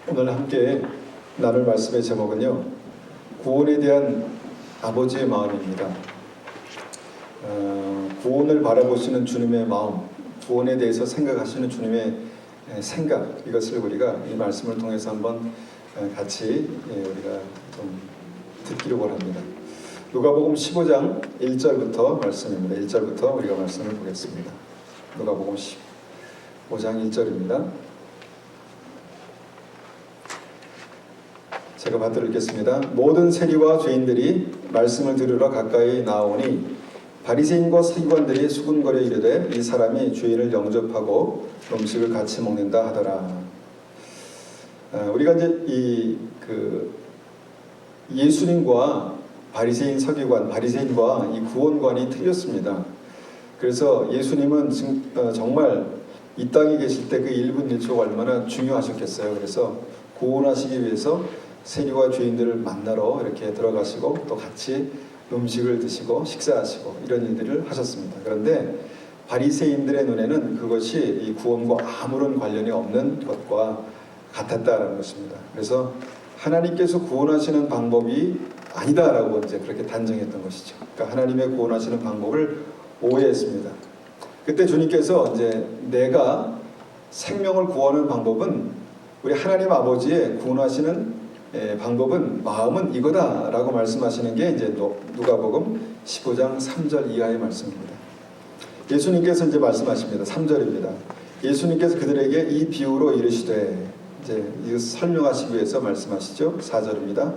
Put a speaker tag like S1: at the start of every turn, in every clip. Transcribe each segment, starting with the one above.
S1: 오늘 함께 나눌 말씀의 제목은요, 구원에 대한 아버지의 마음입니다. 구원을 바라보시는 주님의 마음, 구원에 대해서 생각하시는 주님의 생각, 이것을 우리가 이 말씀을 통해서 한번 같이 우리가 좀 듣기를 원합니다. 누가복음 15장 1절부터 말씀입니다. 1절부터 우리가 말씀을 보겠습니다. 누가복음 15장 1절입니다. 제가 받들어 읽겠습니다. 모든 세리와 죄인들이 말씀을 들으러 가까이 나오니 바리새인과 서기관들이 수군거려 이르되 이 사람이 죄인을 영접하고 음식을 같이 먹는다 하더라. 우리가 이제 예수님과 바리새인 서기관, 바리새인과 이 구원관이 틀렸습니다. 그래서 예수님은 정말 이 땅에 계실 때 그 1분 1초가 얼마나 중요하셨겠어요. 그래서 구원하시기 위해서 세리와 죄인들을 만나러 이렇게 들어가시고 또 같이 음식을 드시고 식사하시고 이런 일들을 하셨습니다. 그런데 바리새인들의 눈에는 그것이 이 구원과 아무런 관련이 없는 것과 같았다라는 것입니다. 그래서 하나님께서 구원하시는 방법이 아니다라고 이제 그렇게 단정했던 것이죠. 그러니까 하나님의 구원하시는 방법을 오해했습니다. 그때 주님께서 이제 내가 생명을 구하는 방법은 우리 하나님 아버지의 구원하시는 방법은 마음은 이거다라고 말씀하시는 게 이제 누가복음 15장 3절 이하의 말씀입니다. 예수님께서 이제 말씀하십니다. 3절입니다. 예수님께서 그들에게 이 비유로 이르시되, 이제 이거 설명하시기 위해서 말씀하시죠. 4절입니다.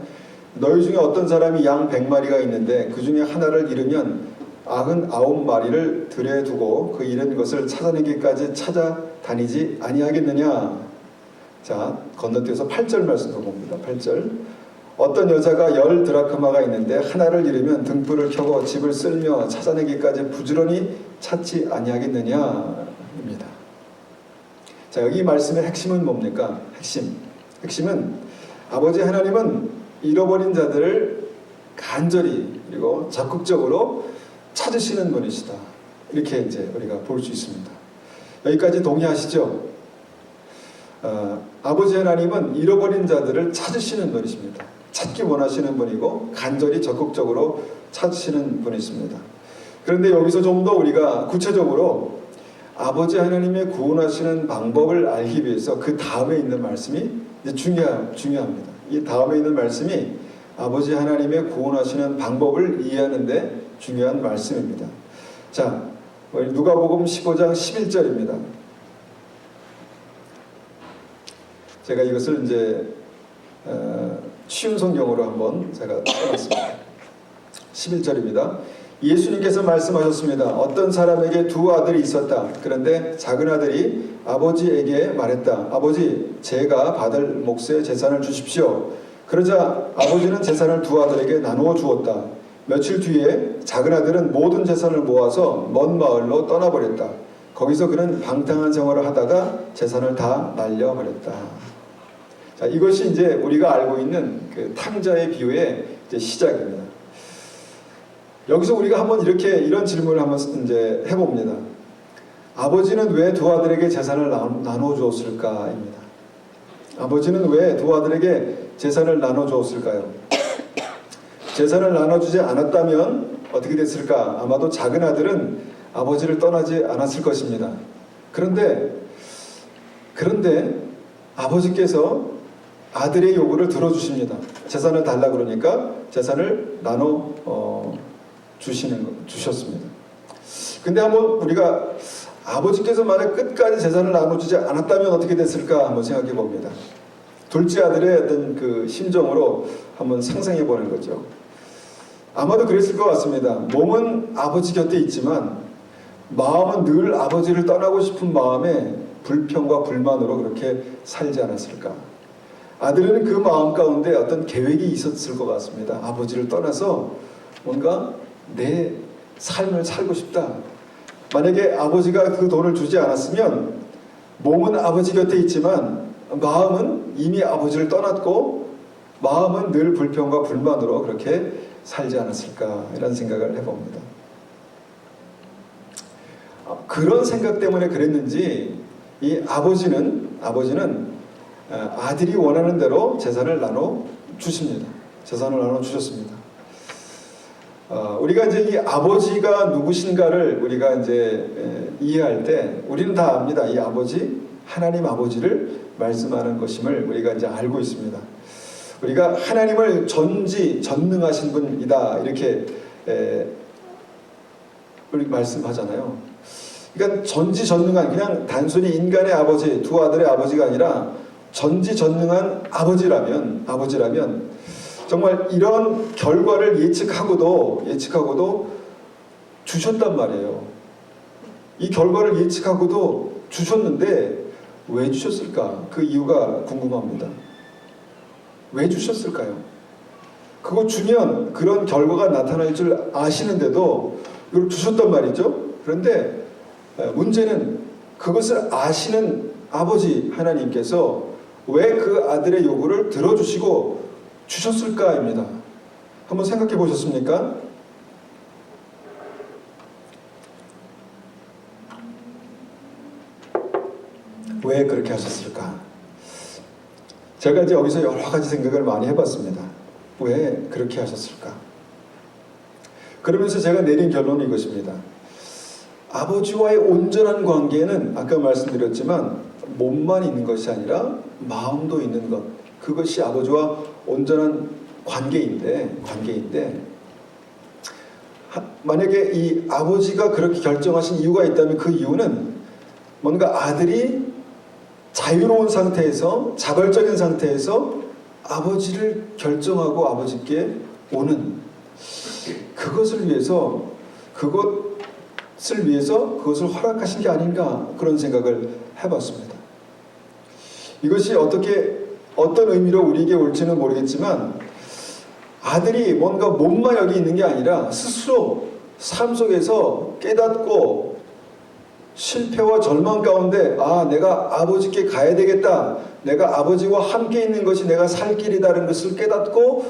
S1: 너희 중에 어떤 사람이 양 100마리가 있는데 그 중에 하나를 잃으면 99마리를 들에 두고 그 잃은 것을 찾아내기까지 찾아다니지 아니하겠느냐. 자, 건너뛰어서 8절 말씀도 봅니다. 8절. 어떤 여자가 10 드라크마가 있는데 하나를 잃으면 등불을 켜고 집을 쓸며 찾아내기까지 부지런히 찾지 아니하겠느냐입니다. 자, 여기 말씀의 핵심은 뭡니까? 핵심은 아버지 하나님은 잃어버린 자들을 간절히 그리고 적극적으로 찾으시는 분이시다. 이렇게 이제 우리가 볼 수 있습니다. 여기까지 동의하시죠? 아버지 하나님은 잃어버린 자들을 찾으시는 분이십니다. 찾기 원하시는 분이고 간절히 적극적으로 찾으시는 분이십니다. 그런데 여기서 좀 더 우리가 구체적으로 아버지 하나님의 구원하시는 방법을 알기 위해서 그 다음에 있는 말씀이 이제 중요합니다. 이 다음에 있는 말씀이 아버지 하나님의 구원하시는 방법을 이해하는 데 중요한 말씀입니다. 자, 누가복음 15장 11절입니다. 제가 이것을 이제 쉬운 성경으로 한번 제가 써놨습니다. 11절입니다. 예수님께서 말씀하셨습니다. 어떤 사람에게 두 아들이 있었다. 그런데 작은 아들이 아버지에게 말했다. 아버지, 제가 받을 몫의 재산을 주십시오. 그러자 아버지는 재산을 두 아들에게 나누어 주었다. 며칠 뒤에 작은 아들은 모든 재산을 모아서 먼 마을로 떠나버렸다. 거기서 그는 방탕한 생활을 하다가 재산을 다 날려버렸다. 자, 이것이 이제 우리가 알고 있는 그 탕자의 비유의 이제 시작입니다. 여기서 우리가 한번 이런 질문을 한번 이제 해봅니다. 아버지는 왜 두 아들에게 재산을 나눠 주었을까입니다. 아버지는 왜 두 아들에게 재산을 나눠 주었을까요? 재산을 나눠주지 않았다면 어떻게 됐을까? 아마도 작은 아들은 아버지를 떠나지 않았을 것입니다. 그런데 아버지께서 아들의 요구를 들어주십니다. 재산을 달라 그러니까 재산을 나눠 주셨습니다. 근데 한번 우리가 아버지께서 만약 끝까지 재산을 나눠주지 않았다면 어떻게 됐을까 한번 생각해 봅니다. 둘째 아들의 어떤 그 심정으로 한번 상상해 보는 거죠. 아마도 그랬을 것 같습니다. 몸은 아버지 곁에 있지만 마음은 늘 아버지를 떠나고 싶은 마음에 불평과 불만으로 그렇게 살지 않았을까. 아들은 그 마음 가운데 어떤 계획이 있었을 것 같습니다. 아버지를 떠나서 뭔가 내 삶을 살고 싶다. 만약에 아버지가 그 돈을 주지 않았으면 몸은 아버지 곁에 있지만 마음은 이미 아버지를 떠났고 마음은 늘 불평과 불만으로 그렇게 살지 않았을까 이런 생각을 해봅니다. 그런 생각 때문에 그랬는지 이 아버지는 아들이 원하는 대로 재산을 나눠 주십니다. 재산을 나눠 주셨습니다. 우리가 이제 이 아버지가 누구신가를 우리가 이제 이해할 때 우리는 다 압니다. 이 아버지, 하나님 아버지를 말씀하는 것임을 우리가 이제 알고 있습니다. 우리가 하나님을 전능하신 분이다 이렇게 우리 말씀하잖아요. 그러니까 전지전능한, 그냥 단순히 인간의 아버지, 두 아들의 아버지가 아니라 전지전능한 아버지라면 정말 이런 결과를 예측하고도 주셨단 말이에요. 이 결과를 예측하고도 주셨는데 왜 주셨을까? 그 이유가 궁금합니다. 왜 주셨을까요? 그거 주면 그런 결과가 나타날 줄 아시는데도 이걸 주셨단 말이죠. 그런데 문제는 그것을 아시는 아버지 하나님께서 왜 그 아들의 요구를 들어주시고 주셨을까입니다. 한번 생각해 보셨습니까? 왜 그렇게 하셨을까? 제가 이제 여기서 여러 가지 생각을 많이 해봤습니다. 왜 그렇게 하셨을까? 그러면서 제가 내린 결론이 이것입니다. 아버지와의 온전한 관계는 아까 말씀드렸지만 몸만 있는 것이 아니라 마음도 있는 것, 그것이 아버지와 온전한 관계인데 만약에 이 아버지가 그렇게 결정하신 이유가 있다면 그 이유는 뭔가 아들이 자유로운 상태에서, 자발적인 상태에서 아버지를 결정하고 아버지께 오는 그것을 위해서 그것을 허락하신 게 아닌가, 그런 생각을 해봤습니다. 이것이 어떤 의미로 우리에게 올지는 모르겠지만 아들이 뭔가 몸만 여기 있는 게 아니라 스스로 삶 속에서 깨닫고 실패와 절망 가운데 내가 아버지께 가야 되겠다, 내가 아버지와 함께 있는 것이 내가 살 길이다라는 것을 깨닫고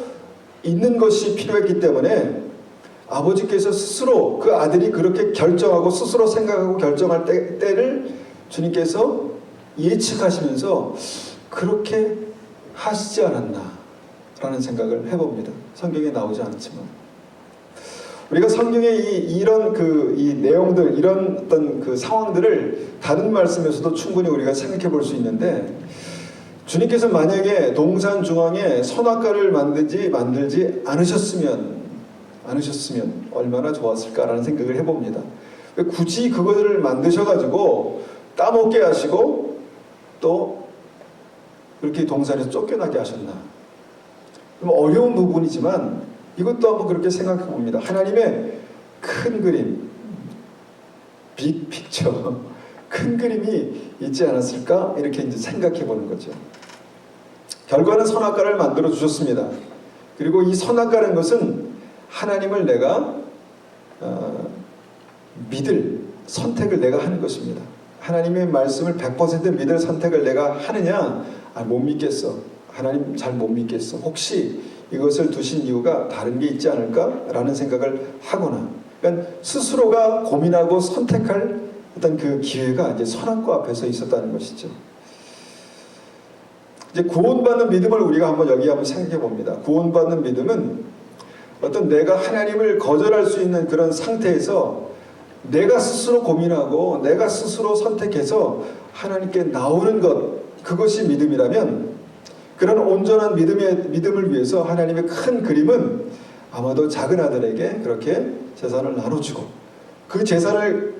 S1: 있는 것이 필요했기 때문에 아버지께서 스스로, 그 아들이 그렇게 결정하고 스스로 생각하고 결정할 때를 주님께서 예측하시면서 그렇게 하시지 않았나라는 생각을 해봅니다. 성경에 나오지 않지만 우리가 성경의 이런 이 내용들, 이런 어떤 그 상황들을 다른 말씀에서도 충분히 우리가 생각해 볼 수 있는데, 주님께서 만약에 동산 중앙에 선악과를 만들지 않으셨으면 얼마나 좋았을까라는 생각을 해봅니다. 굳이 그것을 만드셔가지고 따먹게 하시고 또 그렇게 동산에서 쫓겨나게 하셨나? 어려운 부분이지만 이것도 한번 그렇게 생각해 봅니다. 하나님의 큰 그림, 빅 픽처, 큰 그림이 있지 않았을까? 이렇게 이제 생각해 보는 거죠. 결과는 선악과를 만들어 주셨습니다. 그리고 이 선악과라는 것은 하나님을 내가 믿을 선택을 내가 하는 것입니다. 하나님의 말씀을 100% 믿을 선택을 내가 하느냐? 못 믿겠어. 하나님 잘 못 믿겠어. 혹시 이것을 두신 이유가 다른 게 있지 않을까? 라는 생각을 하거나, 그러니까 스스로가 고민하고 선택할 어떤 그 기회가 이제 선악과 앞에서 있었다는 것이죠. 이제 구원받는 믿음을 우리가 한번 생각해 봅니다. 구원받는 믿음은 어떤 내가 하나님을 거절할 수 있는 그런 상태에서 내가 스스로 고민하고 내가 스스로 선택해서 하나님께 나오는 것, 그것이 믿음이라면, 그런 온전한 믿음을 위해서 하나님의 큰 그림은 아마도 작은 아들에게 그렇게 재산을 나눠주고 그 재산을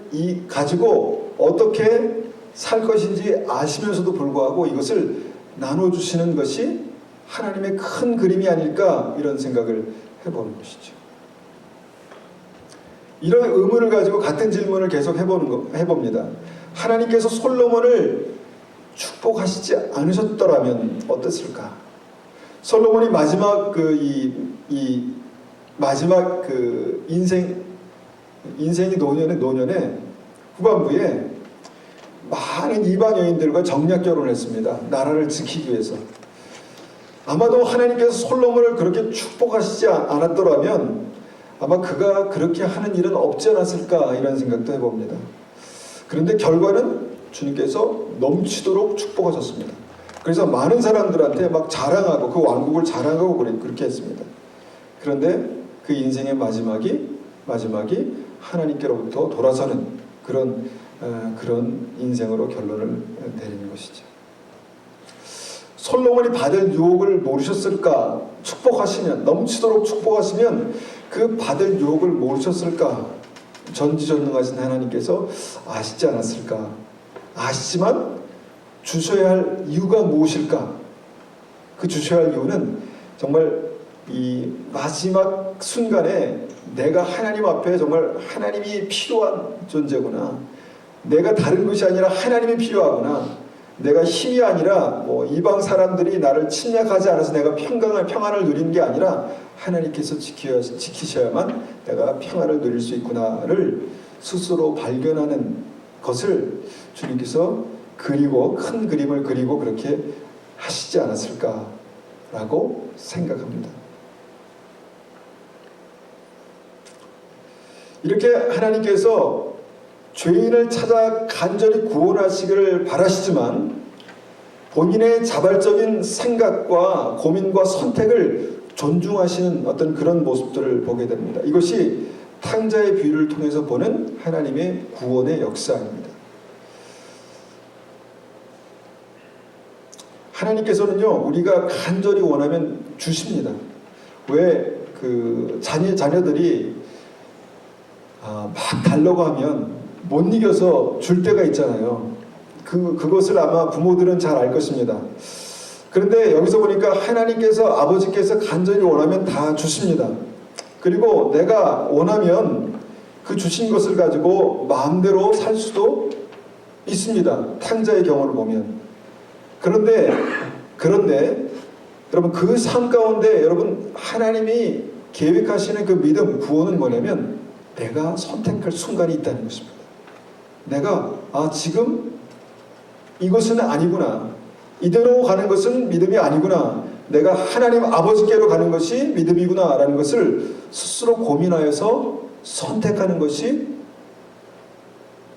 S1: 가지고 어떻게 살 것인지 아시면서도 불구하고 이것을 나눠주시는 것이 하나님의 큰 그림이 아닐까, 이런 생각을 해보는 것이죠. 이런 의문을 가지고 같은 질문을 계속 해봅니다. 하나님께서 솔로몬을 축복하시지 않으셨더라면 어땠을까? 솔로몬이 마지막 마지막 인생이 노년에 후반부에 많은 이방 여인들과 정략 결혼을 했습니다. 나라를 지키기 위해서. 아마도 하나님께서 솔로몬을 그렇게 축복하시지 않았더라면 아마 그가 그렇게 하는 일은 없지 않았을까, 이런 생각도 해봅니다. 그런데 결과는 주님께서 넘치도록 축복하셨습니다. 그래서 많은 사람들한테 막 자랑하고 그 왕국을 자랑하고 그렇게 했습니다. 그런데 그 인생의 마지막이 하나님께로부터 돌아서는 그런 인생으로 결론을 내리는 것이죠. 솔로몬이 받을 유혹을 모르셨을까? 축복하시면, 넘치도록 축복하시면 그 받을 유혹을 모르셨을까? 전지전능하신 하나님께서 아시지 않았을까? 아시지만 주셔야 할 이유가 무엇일까? 그 주셔야 할 이유는 정말 이 마지막 순간에 내가 하나님 앞에 정말 하나님이 필요한 존재구나. 내가 다른 것이 아니라 하나님이 필요하구나. 내가 힘이 아니라 이방 사람들이 나를 침략하지 않아서 내가 평안을 누리는 게 아니라 하나님께서 지키셔야만 내가 평안을 누릴 수 있구나를 스스로 발견하는 것을 주님께서 그리고 큰 그림을 그리고 그렇게 하시지 않았을까라고 생각합니다. 이렇게 하나님께서 죄인을 찾아 간절히 구원하시기를 바라시지만 본인의 자발적인 생각과 고민과 선택을 존중하시는 어떤 그런 모습들을 보게 됩니다. 이것이 탕자의 비유를 통해서 보는 하나님의 구원의 역사입니다. 하나님께서는요, 우리가 간절히 원하면 주십니다. 왜 그 자녀들이 막 달라고 하면 못 이겨서 줄 때가 있잖아요. 그것을 아마 부모들은 잘 알 것입니다. 그런데 여기서 보니까 하나님께서, 아버지께서 간절히 원하면 다 주십니다. 그리고 내가 원하면 그 주신 것을 가지고 마음대로 살 수도 있습니다. 탕자의 경우를 보면. 그런데 여러분, 그 삶 가운데 여러분 하나님이 계획하시는 그 믿음, 구원은 뭐냐면 내가 선택할 순간이 있다는 것입니다. 내가 지금 이것은 아니구나. 이대로 가는 것은 믿음이 아니구나. 내가 하나님 아버지께로 가는 것이 믿음이구나 라는 것을 스스로 고민하여서 선택하는 것이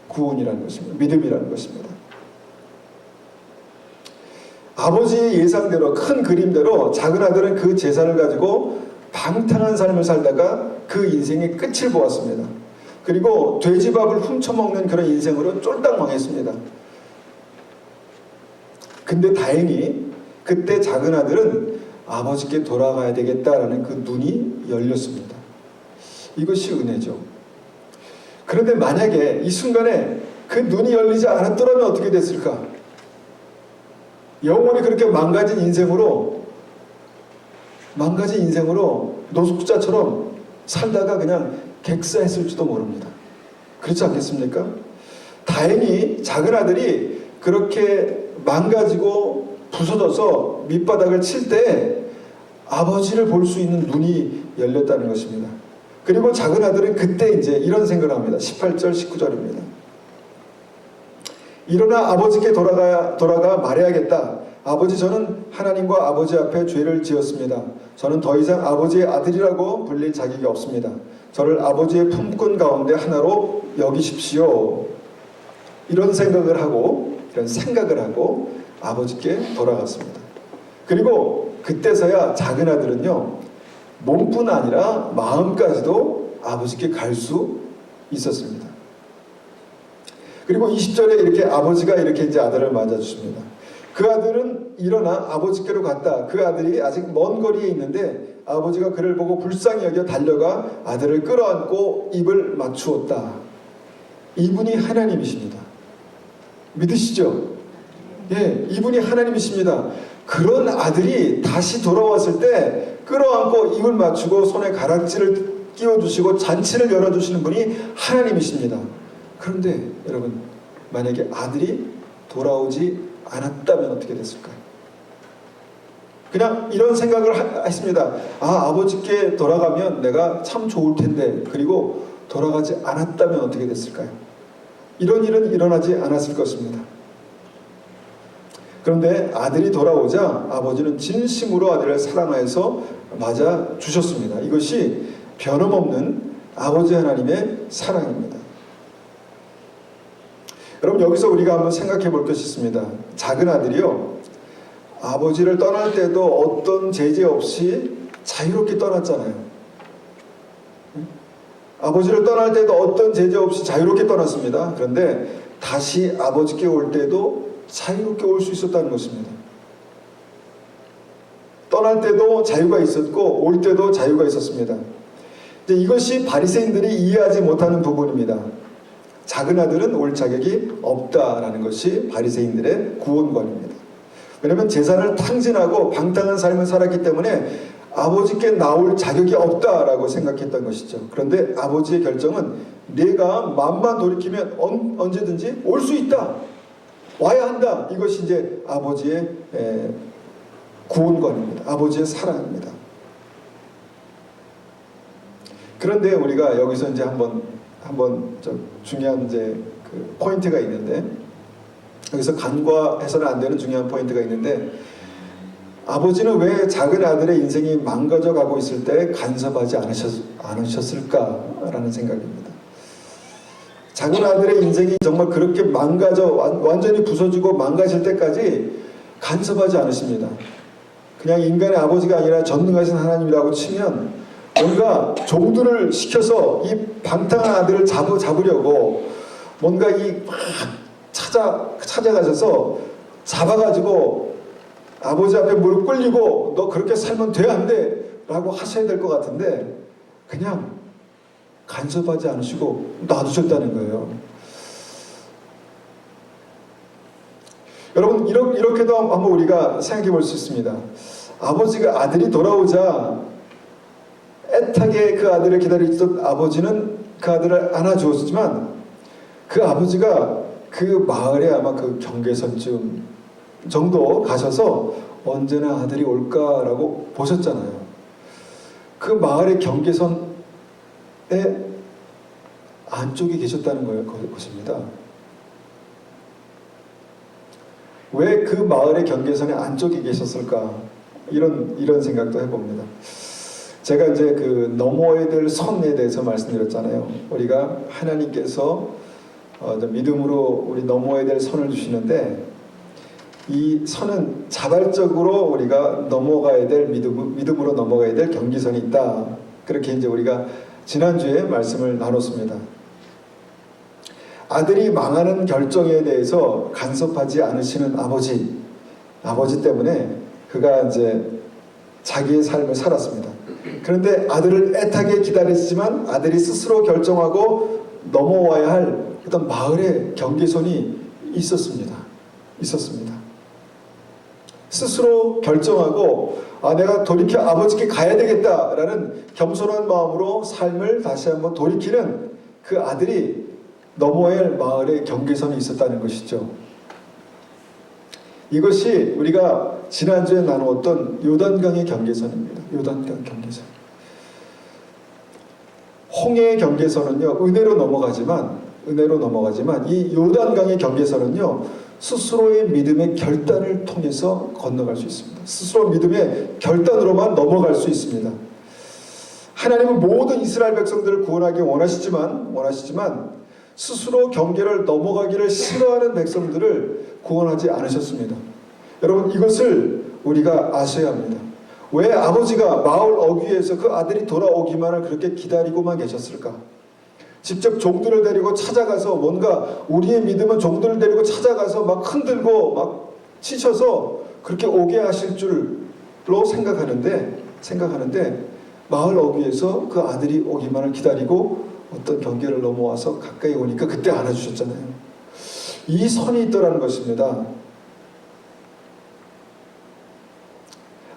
S1: 구원이라는 것입니다. 믿음이라는 것입니다. 아버지의 예상대로, 큰 그림대로 작은 아들은 그 재산을 가지고 방탕한 삶을 살다가 그 인생의 끝을 보았습니다. 그리고 돼지밥을 훔쳐먹는 그런 인생으로 쫄딱 망했습니다. 근데 다행히 그때 작은 아들은 아버지께 돌아가야 되겠다라는 그 눈이 열렸습니다. 이것이 은혜죠. 그런데 만약에 이 순간에 그 눈이 열리지 않았더라면 어떻게 됐을까? 영원히 그렇게 망가진 인생으로 노숙자처럼 살다가 그냥 객사했을지도 모릅니다. 그렇지 않겠습니까? 다행히 작은 아들이 그렇게 망가지고 부서져서 밑바닥을 칠 때 아버지를 볼 수 있는 눈이 열렸다는 것입니다. 그리고 작은 아들은 그때 이제 이런 생각을 합니다. 18절, 19절입니다. 일어나 아버지께 돌아가 말해야겠다. 아버지, 저는 하나님과 아버지 앞에 죄를 지었습니다. 저는 더 이상 아버지의 아들이라고 불릴 자격이 없습니다. 저를 아버지의 품꾼 가운데 하나로 여기십시오. 이런 생각을 하고 아버지께 돌아갔습니다. 그리고 그때서야 작은 아들은요, 몸뿐 아니라 마음까지도 아버지께 갈 수 있었습니다. 그리고 20절에 이렇게 아버지가 이렇게 이제 아들을 맞아주십니다. 그 아들은 일어나 아버지께로 갔다. 그 아들이 아직 먼 거리에 있는데 아버지가 그를 보고 불쌍히 여겨 달려가 아들을 끌어안고 입을 맞추었다. 이분이 하나님이십니다. 믿으시죠? 예, 이분이 하나님이십니다. 그런 아들이 다시 돌아왔을 때 끌어안고 입을 맞추고 손에 가락지를 끼워주시고 잔치를 열어주시는 분이 하나님이십니다. 그런데 여러분, 만약에 아들이 돌아오지 않았다면 어떻게 됐을까요? 그냥 이런 생각을 했습니다. 아버지께 돌아가면 내가 참 좋을 텐데, 그리고 돌아가지 않았다면 어떻게 됐을까요? 이런 일은 일어나지 않았을 것입니다. 그런데 아들이 돌아오자 아버지는 진심으로 아들을 사랑하여서 맞아 주셨습니다. 이것이 변함없는 아버지 하나님의 사랑입니다. 여러분, 여기서 우리가 한번 생각해 볼 것이 있습니다. 작은 아들이요, 아버지를 떠날 때도 어떤 제재 없이 자유롭게 떠났잖아요. 아버지를 떠날 때도 어떤 제재 없이 자유롭게 떠났습니다. 그런데 다시 아버지께 올 때도 자유롭게 올 수 있었다는 것입니다. 떠날 때도 자유가 있었고 올 때도 자유가 있었습니다. 이제 이것이 바리새인들이 이해하지 못하는 부분입니다. 작은 아들은 올 자격이 없다라는 것이 바리새인들의 구원관입니다. 왜냐하면 재산을 탕진하고 방탕한 삶을 살았기 때문에 아버지께 나올 자격이 없다라고 생각했던 것이죠. 그런데 아버지의 결정은 내가 마음만 돌이키면 언제든지 올 수 있다. 와야 한다. 이것이 이제 아버지의 구원관입니다. 아버지의 사랑입니다. 그런데 우리가 여기서 이제 한번 좀 중요한 이제 그 포인트가 있는데, 여기서 간과해서는 안 되는 중요한 포인트가 있는데, 아버지는 왜 작은 아들의 인생이 망가져 가고 있을 때 간섭하지 않으셨을까라는 생각입니다. 작은 아들의 인생이 정말 그렇게 완전히 부서지고 망가질 때까지 간섭하지 않으십니다. 그냥 인간의 아버지가 아니라 전능하신 하나님이라고 치면 뭔가 종들을 시켜서 이 방탕한 아들을 잡으려고 뭔가 막 찾아가셔서 잡아가지고 아버지 앞에 무릎 꿇리고 너 그렇게 살면 돼 안 돼? 라고 하셔야 될 것 같은데 그냥 간섭하지 않으시고 놔두셨다는 거예요. 여러분 이렇게도 한번 우리가 생각해 볼 수 있습니다. 아버지가 아들이 돌아오자 애타게 그 아들을 기다리던 아버지는 그 아들을 안아주었지만 그 아버지가 그 마을에 아마 그 경계선쯤 정도 가셔서 언제나 아들이 올까라고 보셨잖아요. 그 마을의 경계선에 안쪽에 계셨다는 것입니다. 왜 그 마을의 경계선의 안쪽에 계셨을까? 이런 생각도 해봅니다. 제가 이제 그 넘어야 될 선에 대해서 말씀드렸잖아요. 우리가 하나님께서 믿음으로 우리 넘어야 될 선을 주시는데 이 선은 자발적으로 우리가 넘어가야 될 믿음으로 넘어가야 될 경계선이 있다. 그렇게 이제 우리가 지난주에 말씀을 나눴습니다. 아들이 망하는 결정에 대해서 간섭하지 않으시는 아버지 때문에 그가 이제 자기의 삶을 살았습니다. 그런데 아들을 애타게 기다렸지만 아들이 스스로 결정하고 넘어와야 할 어떤 마을의 경계선이 있었습니다. 스스로 결정하고 내가 돌이켜 아버지께 가야 되겠다라는 겸손한 마음으로 삶을 다시 한번 돌이키는 그 아들이 넘어야 할 마을의 경계선이 있었다는 것이죠. 이것이 우리가 지난주에 나누었던 요단강의 경계선입니다. 요단강 경계선. 홍해의 경계선은요, 은혜로 넘어가지만 이 요단강의 경계선은요, 스스로의 믿음의 결단을 통해서 건너갈 수 있습니다. 스스로 믿음의 결단으로만 넘어갈 수 있습니다. 하나님은 모든 이스라엘 백성들을 구원하기 원하시지만 스스로 경계를 넘어가기를 싫어하는 백성들을 구원하지 않으셨습니다. 여러분 이것을 우리가 아셔야 합니다. 왜 아버지가 마을 어귀에서 그 아들이 돌아오기만을 그렇게 기다리고만 계셨을까? 직접 종들을 데리고 찾아가서 뭔가 우리의 믿음은 종들을 데리고 찾아가서 막 흔들고 막 치셔서 그렇게 오게 하실 줄로 생각하는데 마을 어귀에서 그 아들이 오기만을 기다리고 어떤 경계를 넘어와서 가까이 오니까 그때 안아주셨잖아요. 이 선이 있더라는 것입니다.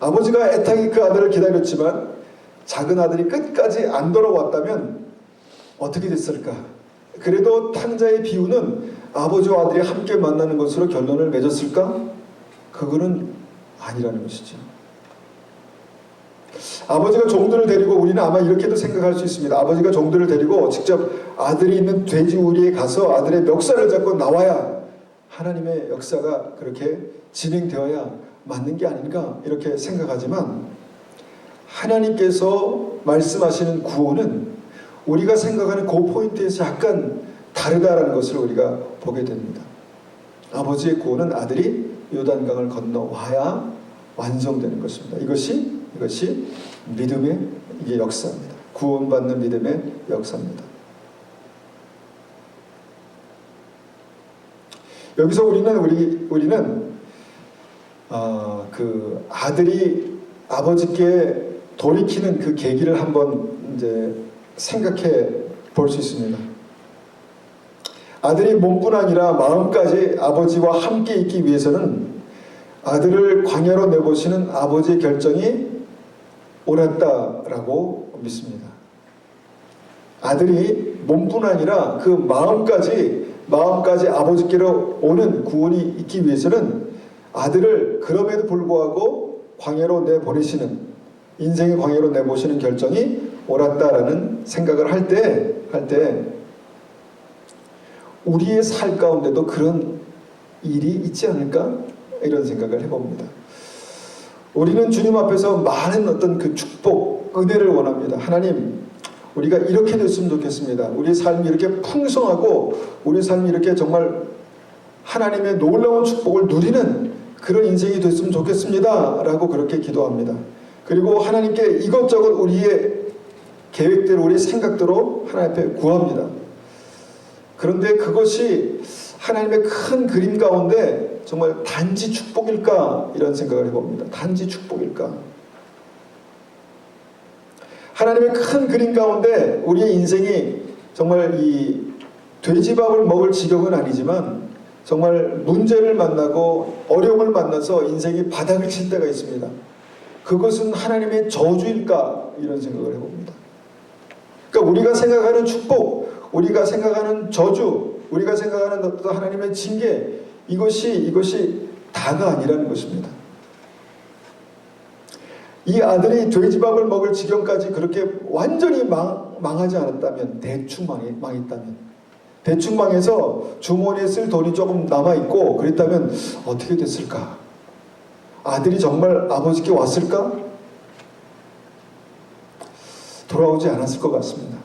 S1: 아버지가 애타게 그 아들을 기다렸지만 작은 아들이 끝까지 안 돌아왔다면 어떻게 됐을까? 그래도 탕자의 비유는 아버지와 아들이 함께 만나는 것으로 결론을 맺었을까? 그거는 아니라는 것이죠. 아버지가 종들을 데리고 우리는 아마 이렇게도 생각할 수 있습니다. 아버지가 종들을 데리고 직접 아들이 있는 돼지우리에 가서 아들의 멱살을 잡고 나와야 하나님의 역사가 그렇게 진행되어야 맞는 게 아닌가 이렇게 생각하지만 하나님께서 말씀하시는 구원은 우리가 생각하는 그 포인트에서 약간 다르다라는 것을 우리가 보게 됩니다. 아버지의 구원은 아들이 요단강을 건너와야 완성되는 것입니다. 이것이 믿음의 이게 역사입니다. 구원받는 믿음의 역사입니다. 여기서 우리는 그 아들이 아버지께 돌이키는 그 계기를 한번 이제 생각해 볼 수 있습니다. 아들이 몸뿐 아니라 마음까지 아버지와 함께 있기 위해서는 아들을 광야로 내보시는 아버지의 결정이 옳았다라고 믿습니다. 아들이 몸뿐 아니라 그 마음까지 아버지께로 오는 구원이 있기 위해서는 아들을 그럼에도 불구하고 광야로 내보내시는, 인생의 광야로 내보시는 결정이 옳았다라는 생각을 할 때 우리의 삶 가운데도 그런 일이 있지 않을까? 이런 생각을 해봅니다. 우리는 주님 앞에서 많은 어떤 그 축복, 은혜를 원합니다. 하나님, 우리가 이렇게 됐으면 좋겠습니다. 우리 삶이 이렇게 풍성하고 우리 삶이 이렇게 정말 하나님의 놀라운 축복을 누리는 그런 인생이 됐으면 좋겠습니다. 라고 그렇게 기도합니다. 그리고 하나님께 이것저것 우리의 계획대로, 우리의 생각대로 하나님 앞에 구합니다. 그런데 그것이 하나님의 큰 그림 가운데 정말 단지 축복일까? 이런 생각을 해봅니다. 단지 축복일까? 하나님의 큰 그림 가운데 우리의 인생이 정말 이 돼지밥을 먹을 지경은 아니지만 정말 문제를 만나고 어려움을 만나서 인생이 바닥을 칠 때가 있습니다. 그것은 하나님의 저주일까? 이런 생각을 해봅니다. 그러니까 우리가 생각하는 축복, 우리가 생각하는 저주, 우리가 생각하는 어떤 하나님의 징계, 이것이 다가 아니라는 것입니다. 이 아들이 돼지밥을 먹을 지경까지 그렇게 완전히 망하지 않았다면, 대충 망했다면, 대충 망해서 주머니에 쓸 돈이 조금 남아있고 그랬다면 어떻게 됐을까? 아들이 정말 아버지께 왔을까? 돌아오지 않았을 것 같습니다.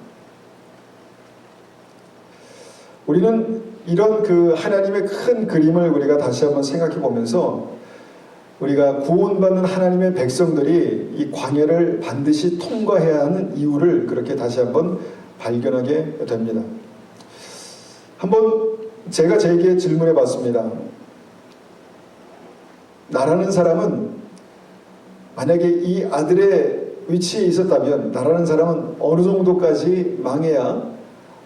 S1: 우리는 이런 그 하나님의 큰 그림을 우리가 다시 한번 생각해 보면서 우리가 구원받는 하나님의 백성들이 이 광야를 반드시 통과해야 하는 이유를 그렇게 다시 한번 발견하게 됩니다. 한번 제가 제게 질문해 봤습니다. 나라는 사람은 만약에 이 아들의 위치에 있었다면 나라는 사람은 어느 정도까지 망해야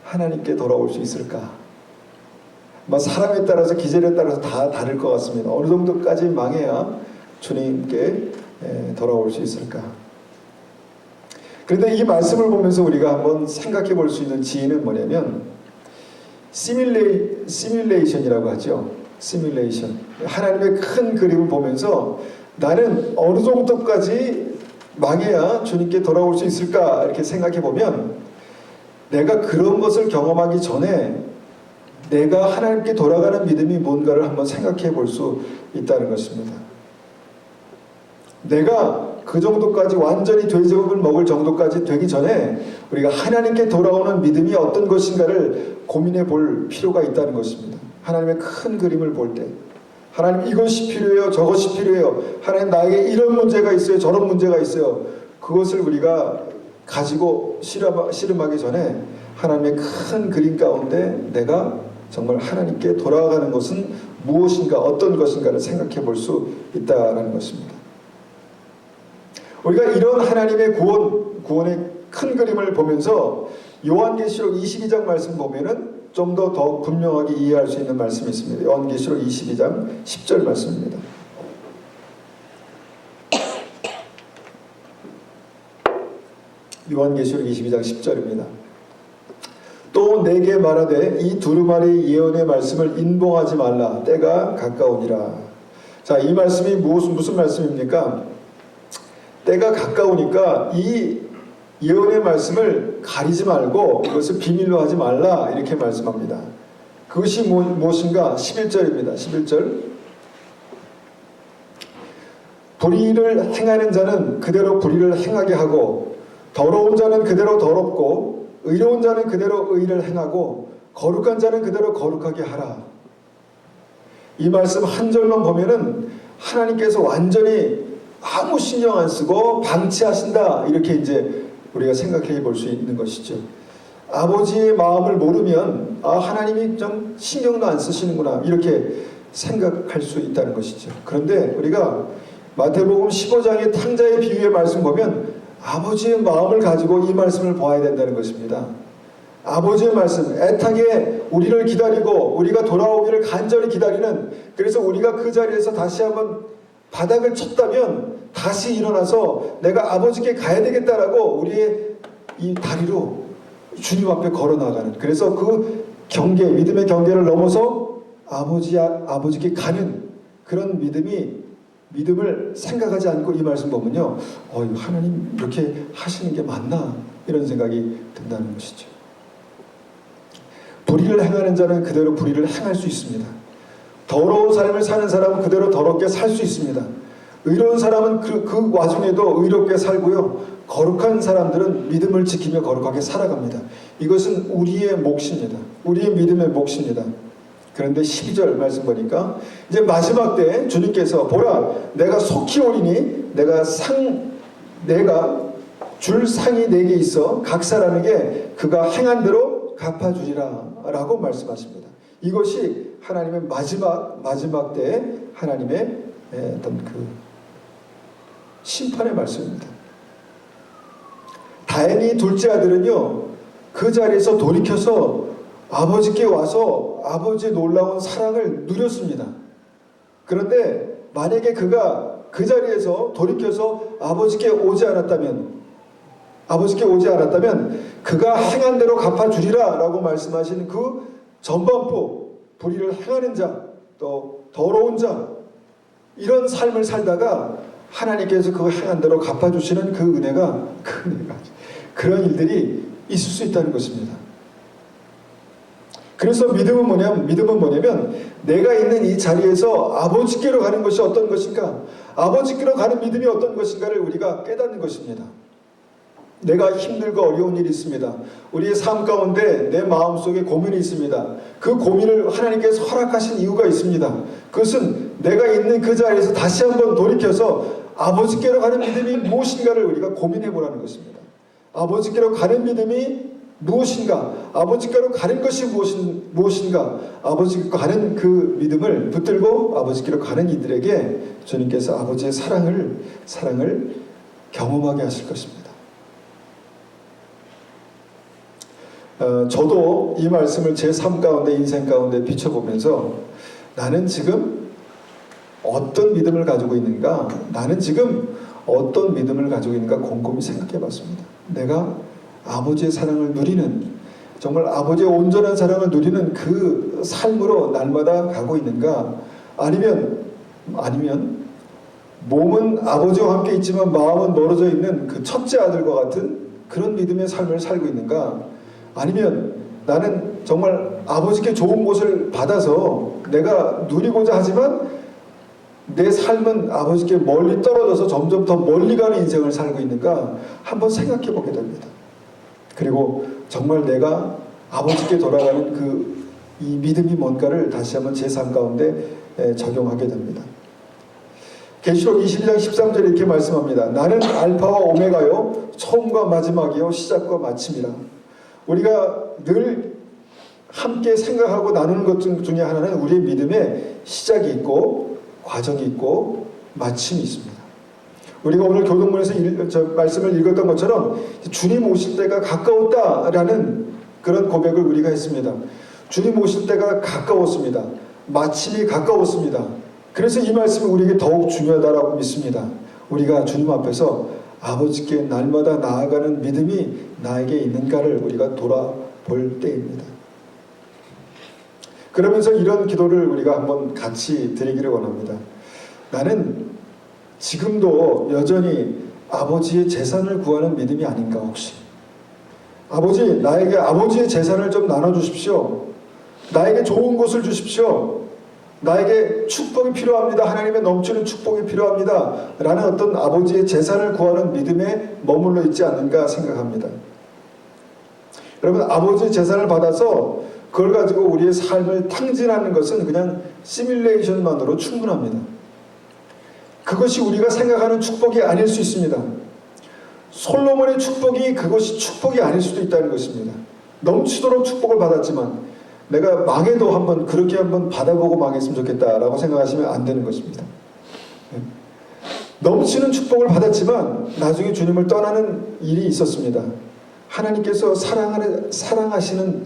S1: 하나님께 돌아올 수 있을까? 사람에 따라서, 기절에 따라서 다 다를 것 같습니다. 어느 정도까지 망해야 주님께 돌아올 수 있을까? 그런데 이 말씀을 보면서 우리가 한번 생각해 볼 수 있는 지혜는 뭐냐면 시뮬레이션이라고 하죠. 시뮬레이션. 하나님의 큰 그림을 보면서 나는 어느 정도까지 망해야 주님께 돌아올 수 있을까? 이렇게 생각해 보면 내가 그런 것을 경험하기 전에 내가 하나님께 돌아가는 믿음이 뭔가를 한번 생각해 볼 수 있다는 것입니다. 내가 그 정도까지 완전히 돼지밥을 먹을 정도까지 되기 전에 우리가 하나님께 돌아오는 믿음이 어떤 것인가를 고민해 볼 필요가 있다는 것입니다. 하나님의 큰 그림을 볼 때 하나님 이것이 필요해요, 저것이 필요해요, 하나님 나에게 이런 문제가 있어요, 저런 문제가 있어요. 그것을 우리가 가지고 씨름하기 전에 하나님의 큰 그림 가운데 내가 정말 하나님께 돌아가는 것은 무엇인가, 어떤 것인가를 생각해 볼 수 있다는 것입니다. 우리가 이런 하나님의 구원의 큰 그림을 보면서 요한계시록 22장 말씀 보면은 좀 더 분명하게 이해할 수 있는 말씀이 있습니다. 요한계시록 22장 10절 말씀입니다. 요한계시록 22장 10절입니다. 또 내게 말하되 이 두루마리 예언의 말씀을 인봉하지 말라. 때가 가까우니라. 자, 이 말씀이 무슨 말씀입니까? 때가 가까우니까 이 예언의 말씀을 가리지 말고 이것을 비밀로 하지 말라. 이렇게 말씀합니다. 그것이 무엇인가? 11절입니다. 11절. 불의를 행하는 자는 그대로 불의를 행하게 하고 더러운 자는 그대로 더럽고 의로운 자는 그대로 의를 행하고 거룩한 자는 그대로 거룩하게 하라. 이 말씀 한 절만 보면은 하나님께서 완전히 아무 신경 안 쓰고 방치하신다, 이렇게 이제 우리가 생각해 볼 수 있는 것이죠. 아버지의 마음을 모르면 하나님이 좀 신경도 안 쓰시는구나, 이렇게 생각할 수 있다는 것이죠. 그런데 우리가 마태복음 15장의 탕자의 비유의 말씀 보면 아버지의 마음을 가지고 이 말씀을 보아야 된다는 것입니다. 아버지의 말씀, 애타게 우리를 기다리고 우리가 돌아오기를 간절히 기다리는, 그래서 우리가 그 자리에서 다시 한번 바닥을 쳤다면 다시 일어나서 내가 아버지께 가야 되겠다라고 우리의 이 다리로 주님 앞에 걸어 나가는, 그래서 그 경계, 믿음의 경계를 넘어서 아버지께 가는 그런 믿음을 생각하지 않고 이 말씀 보면요, 하나님 이렇게 하시는 게 맞나, 이런 생각이 든다는 것이죠. 불의를 행하는 자는 그대로 불의를 행할 수 있습니다. 더러운 삶을 사는 사람은 그대로 더럽게 살 수 있습니다. 의로운 사람은 그 와중에도 의롭게 살고요, 거룩한 사람들은 믿음을 지키며 거룩하게 살아갑니다. 이것은 우리의 몫입니다. 우리의 믿음의 몫입니다. 그런데 12절 말씀 보니까 이제 마지막 때 주님께서 보라, 내가 속히 오리니 내가 줄 상이 내게 있어 각 사람에게 그가 행한 대로 갚아주리라 라고 말씀하십니다. 이것이 하나님의 마지막 때 하나님의 어떤 그 심판의 말씀입니다. 다행히 둘째 아들은요, 그 자리에서 돌이켜서 아버지께 와서 아버지의 놀라운 사랑을 누렸습니다. 그런데 만약에 그가 그 자리에서 돌이켜서 아버지께 오지 않았다면 그가 행한 대로 갚아주리라 라고 말씀하신 그 전반부, 불의를 행하는 자, 또 더러운 자, 이런 삶을 살다가 하나님께서 그 행한 대로 갚아주시는 그 은혜가 그런 일들이 있을 수 있다는 것입니다. 그래서 믿음은 뭐냐면 내가 있는 이 자리에서 아버지께로 가는 것이 어떤 것인가, 아버지께로 가는 믿음이 어떤 것인가를 우리가 깨닫는 것입니다. 내가 힘들고 어려운 일이 있습니다. 우리의 삶 가운데 내 마음속에 고민이 있습니다. 그 고민을 하나님께서 허락하신 이유가 있습니다. 그것은 내가 있는 그 자리에서 다시 한번 돌이켜서 아버지께로 가는 믿음이 무엇인가를 우리가 고민해 보라는 것입니다. 아버지께로 가는 믿음이 무엇인가, 아버지께로 가는 것이 무엇인가, 아버지께로 가는 그 믿음을 붙들고 아버지께로 가는 이들에게 주님께서 아버지의 사랑을 경험하게 하실 것입니다. 저도 이 말씀을 제 삶 가운데, 인생 가운데 비춰보면서 나는 지금 어떤 믿음을 가지고 있는가, 곰곰이 생각해 봤습니다. 내가 아버지의 사랑을 누리는, 정말 아버지의 온전한 사랑을 누리는 그 삶으로 날마다 가고 있는가, 아니면 몸은 아버지와 함께 있지만 마음은 멀어져 있는 그 첫째 아들과 같은 그런 믿음의 삶을 살고 있는가, 아니면 나는 정말 아버지께 좋은 것을 받아서 내가 누리고자 하지만 내 삶은 아버지께 멀리 떨어져서 점점 더 멀리 가는 인생을 살고 있는가 한번 생각해 보게 됩니다. 그리고 정말 내가 아버지께 돌아가는 이 믿음이 뭔가를 다시 한번 제 삶 가운데 적용하게 됩니다. 계시록 22장 13절에 이렇게 말씀합니다. 나는 알파와 오메가요, 처음과 마지막이요, 시작과 마침이라. 우리가 늘 함께 생각하고 나누는 것 중에 하나는 우리의 믿음에 시작이 있고 과정이 있고 마침이 있습니다. 우리가 오늘 교동문에서 말씀을 읽었던 것처럼 주님 오실 때가 가까웠다라는 그런 고백을 우리가 했습니다. 주님 오실 때가 가까웠습니다. 마침이 가까웠습니다. 그래서 이 말씀이 우리에게 더욱 중요하다고 믿습니다. 우리가 주님 앞에서 아버지께 날마다 나아가는 믿음이 나에게 있는가를 우리가 돌아볼 때입니다. 그러면서 이런 기도를 우리가 한번 같이 드리기를 원합니다. 나는 지금도 여전히 아버지의 재산을 구하는 믿음이 아닌가 혹시? 아버지, 나에게 아버지의 재산을 좀 나눠주십시오. 나에게 좋은 것을 주십시오. 나에게 축복이 필요합니다. 하나님의 넘치는 축복이 필요합니다. 라는 어떤 아버지의 재산을 구하는 믿음에 머물러 있지 않는가 생각합니다. 여러분, 아버지의 재산을 받아서 그걸 가지고 우리의 삶을 탕진하는 것은 그냥 시뮬레이션만으로 충분합니다. 그 그것이 우리가 생각하는 축복이 아닐 수 있습니다. 솔로몬의 축복이 그것이 축복이 아닐 수도 있다는 것입니다. 넘치도록 축복을 받았지만 내가 망해도 한번 그렇게 한번 받아보고 망했으면 좋겠다라고 생각하시면 안 되는 것입니다. 넘치는 축복을 받았지만 나중에 주님을 떠나는 일이 있었습니다. 하나님께서 사랑하신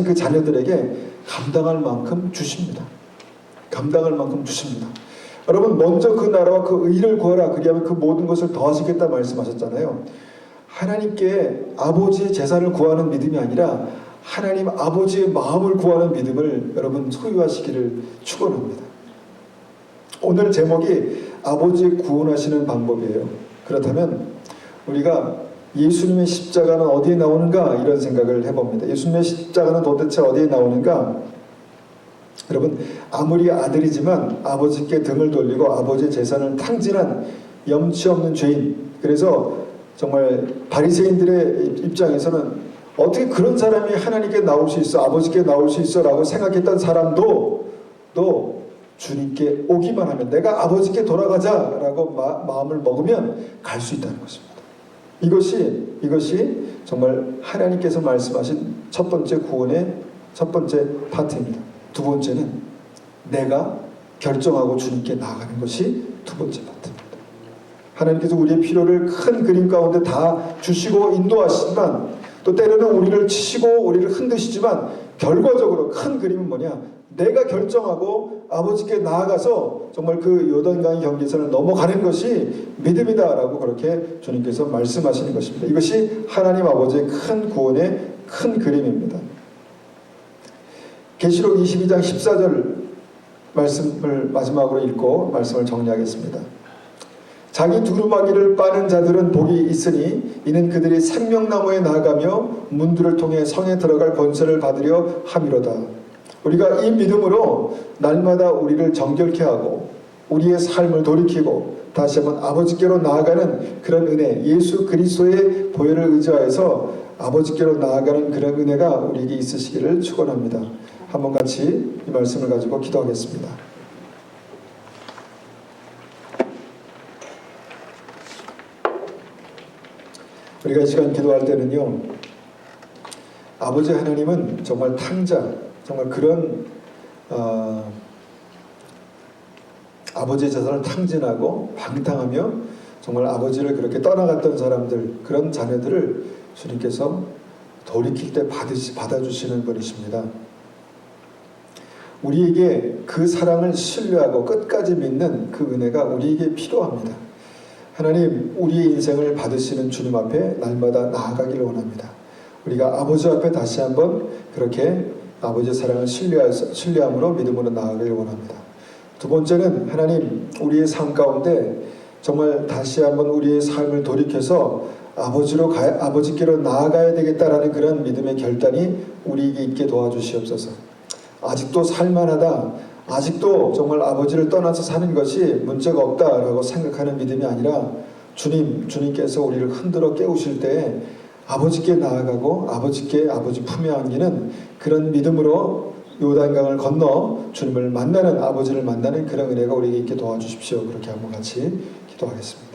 S1: 그 자녀들에게 감당할 만큼 주십니다. 감당할 만큼 주십니다. 여러분, 먼저 그 나라와 그 의를 구하라, 그리하면 그 모든 것을 더하시겠다 말씀하셨잖아요. 하나님께 아버지의 재산을 구하는 믿음이 아니라 하나님 아버지의 마음을 구하는 믿음을 여러분 소유하시기를 축원합니다. 오늘 제목이 아버지의 구원하시는 방법이에요. 그렇다면 우리가 예수님의 십자가는 어디에 나오는가 이런 생각을 해봅니다. 예수님의 십자가는 도대체 어디에 나오는가? 여러분, 아무리 아들이지만 아버지께 등을 돌리고 아버지의 재산을 탕진한 염치 없는 죄인, 그래서 정말 바리새인들의 입장에서는 어떻게 그런 사람이 하나님께 나올 수 있어, 아버지께 나올 수 있어 라고 생각했던 사람도 또 주님께 오기만 하면, 내가 아버지께 돌아가자 라고 마음을 먹으면 갈 수 있다는 것입니다. 이것이 정말 하나님께서 말씀하신 첫 번째 구원의 첫 번째 파트입니다. 두 번째는 내가 결정하고 주님께 나아가는 것이 두 번째 파트입니다. 하나님께서 우리의 필요를 큰 그림 가운데 다 주시고 인도하시지만, 또 때로는 우리를 치시고 우리를 흔드시지만, 결과적으로 큰 그림은 뭐냐? 내가 결정하고 아버지께 나아가서 정말 그 요단강 경계선을 넘어가는 것이 믿음이다라고 그렇게 주님께서 말씀하시는 것입니다. 이것이 하나님 아버지의 큰 구원의 큰 그림입니다. 계시록 22장 14절 말씀을 마지막으로 읽고 말씀을 정리하겠습니다. 자기 두루마기를 빠는 자들은 복이 있으니 이는 그들이 생명나무에 나아가며 문들을 통해 성에 들어갈 권세를 받으려 함이로다. 우리가 이 믿음으로 날마다 우리를 정결케 하고 우리의 삶을 돌이키고 다시 한번 아버지께로 나아가는 그런 은혜, 예수 그리스도의 보혈을 의지하여서 아버지께로 나아가는 그런 은혜가 우리에게 있으시기를 축원합니다. 한번 같이 이 말씀을 가지고 기도하겠습니다. 우리가 이 시간 기도할 때는요, 아버지 하나님은 정말 탕자, 정말 그런 아버지의 재산을 탕진하고 방탕하며 정말 아버지를 그렇게 떠나갔던 사람들, 그런 자녀들을 주님께서 돌이킬 때 받아주시는 분이십니다. 우리에게 그 사랑을 신뢰하고 끝까지 믿는 그 은혜가 우리에게 필요합니다. 하나님, 우리의 인생을 받으시는 주님 앞에 날마다 나아가기를 원합니다. 우리가 아버지 앞에 다시 한번 그렇게 아버지의 사랑을 신뢰함으로 믿음으로 나아가기를 원합니다. 두 번째는 하나님, 우리의 삶 가운데 정말 다시 한번 우리의 삶을 돌이켜서 아버지께로 나아가야 되겠다라는 그런 믿음의 결단이 우리에게 있게 도와주시옵소서. 아직도 살만하다, 아직도 정말 아버지를 떠나서 사는 것이 문제가 없다라고 생각하는 믿음이 아니라 주님께서 우리를 흔들어 깨우실 때 아버지께 나아가고 아버지 품에 안기는 그런 믿음으로 요단강을 건너 주님을 만나는, 아버지를 만나는 그런 은혜가 우리에게 있게 도와주십시오. 그렇게 한번 같이 기도하겠습니다.